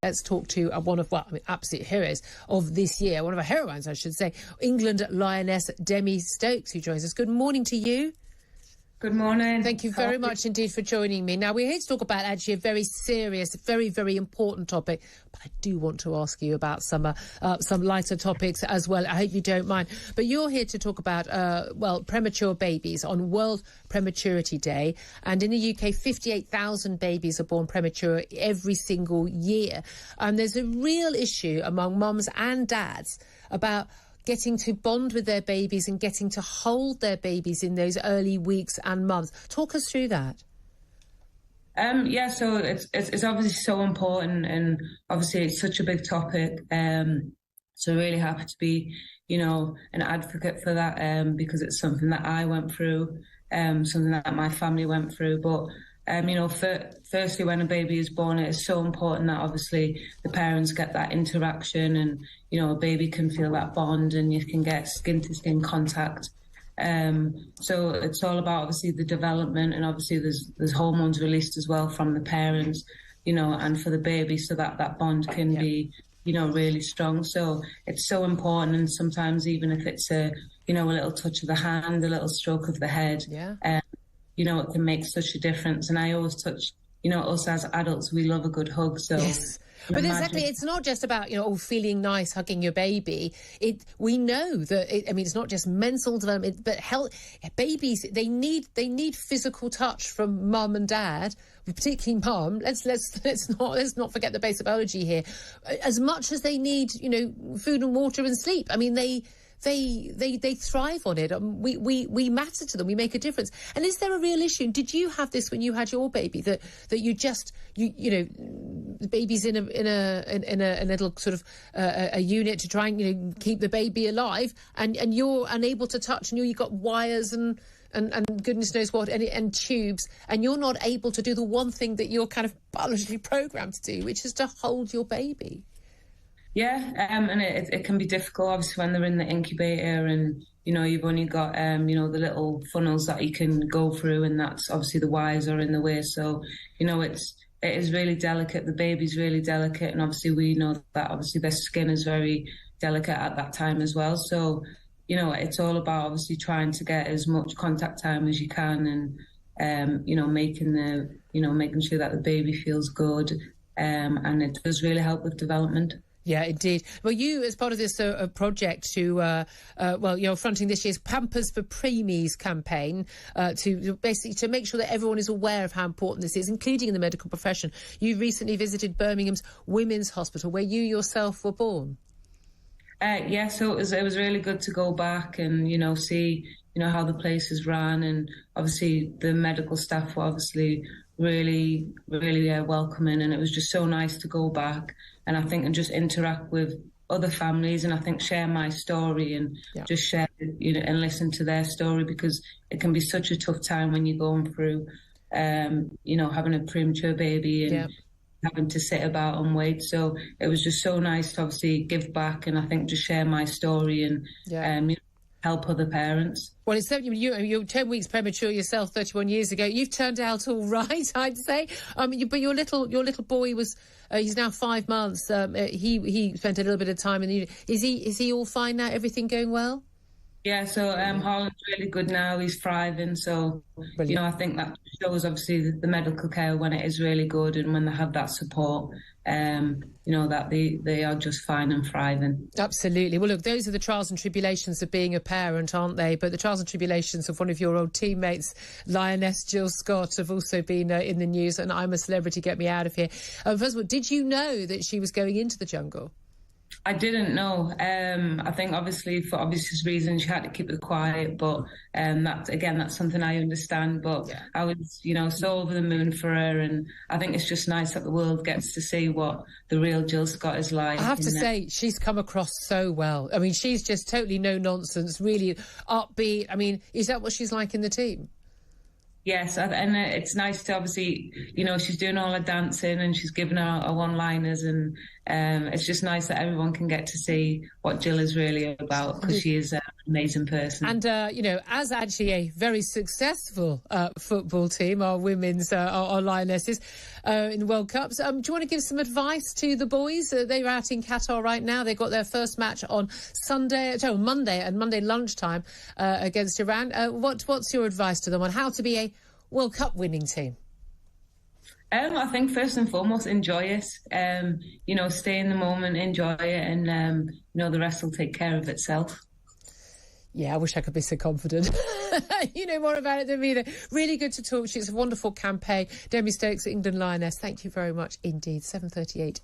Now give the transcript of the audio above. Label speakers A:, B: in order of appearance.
A: Let's talk to one of, absolute heroes of this year, one of our heroines, I should say, England lioness Demi Stokes, who joins us. Good morning to you.
B: Good morning.
A: Thank you very much indeed for joining me. Now, we're here to talk about actually a very serious, very, very important topic, but I do want to ask you about some lighter topics as well. I hope you don't mind. But you're here to talk about, premature babies on World Prematurity Day. And in the UK, 58,000 babies are born premature every single year. And there's a real issue among mums and dads about getting to bond with their babies and getting to hold their babies in those early weeks and months. Talk us through that.
B: So it's obviously so important, and obviously it's such a big topic. So really happy to be, an advocate for that, because it's something that I went through, something that my family went through. But firstly, when a baby is born, it is so important that obviously the parents get that interaction, and a baby can feel that bond, and you can get skin-to-skin contact. So it's all about obviously the development, and obviously there's hormones released as well from the parents, and for the baby, so that bond can be really strong. So it's so important, and sometimes even if it's a little touch of the hand, a little stroke of the head, it can make such a difference. And I always touch, us as adults, we love a good hug. So,
A: yes. But exactly, it's not just about, feeling nice, hugging your baby. We know that, it's not just mental development, but babies, they need physical touch from mum and dad, particularly mum. Let's not forget the basic biology here. As much as they need, food and water and sleep. They thrive on it. We matter to them. We make a difference. And is there a real issue? Did you have this when you had your baby, that you the baby's in a little sort of a unit to try and keep the baby alive, and you're unable to touch, and you got wires and goodness knows what, and tubes, and you're not able to do the one thing that you're kind of biologically programmed to do, which is to hold your baby.
B: Yeah, and it can be difficult, obviously, when they're in the incubator, and, you've only got, the little funnels that you can go through, and that's obviously the wires are in the way. So, it is really delicate. The baby's really delicate, and obviously we know that obviously their skin is very delicate at that time as well. So, it's all about obviously trying to get as much contact time as you can, and, making sure that the baby feels good, and it does really help with development.
A: Yeah, indeed. Well, you, as part of this project you're fronting this year's Pampers for Preemies campaign, to make sure that everyone is aware of how important this is, including in the medical profession. You recently visited Birmingham's Women's Hospital, where you yourself were born.
B: So it was really good to go back and, see, how the place is run, and obviously the medical staff were obviously really, really welcoming, and it was just so nice to go back, and I think, and just interact with other families, and I think share my story, and just share, and listen to their story, because it can be such a tough time when you're going through, having a premature baby and having to sit about and wait. So it was just so nice to obviously give back, and I think just share my story, and help other parents.
A: Well, it's certainly you're 10 weeks premature yourself 31 years ago. You've turned out all right, I'd say. But your little boy was he's now 5 months. He spent a little bit of time in the unit. Is he all fine now? Everything going well?
B: Yeah, so Harlan's really good now. He's thriving. So,
A: brilliant.
B: I think that shows obviously the medical care when it is really good, and when they have that support, that they are just fine and thriving.
A: Absolutely. Well, look, those are the trials and tribulations of being a parent, aren't they? But the trials and tribulations of one of your old teammates, Lioness Jill Scott, have also been in the news, and I'm a Celebrity, get me out of here. First of all, did you know that she was going into the jungle?
B: I didn't know. I think obviously for obvious reasons she had to keep it quiet, but that's something I understand. But I was, so over the moon for her, and I think it's just nice that the world gets to see what the real Jill Scott is like.
A: I have to say, she's come across so well. She's just totally no nonsense, really upbeat. Is that what she's like in the team?
B: Yes, and it's nice to obviously, she's doing all her dancing, and she's giving her one-liners, and it's just nice that everyone can get to see what Jill is really about, because she is an amazing person.
A: And, as actually a very successful football team, our women's, our Lionesses, in the World Cups. Do you want to give some advice to the boys? They're out in Qatar right now. They've got their first match on Monday lunchtime against Iran. What's your advice to them on how to be a World Cup winning team?
B: I think first and foremost, enjoy it. Stay in the moment, enjoy it, and the rest will take care of itself.
A: Yeah, I wish I could be so confident. You know more about it than me. Really good to talk to you. It's a wonderful campaign. Demi Stokes, England Lioness, thank you very much indeed. 7:38.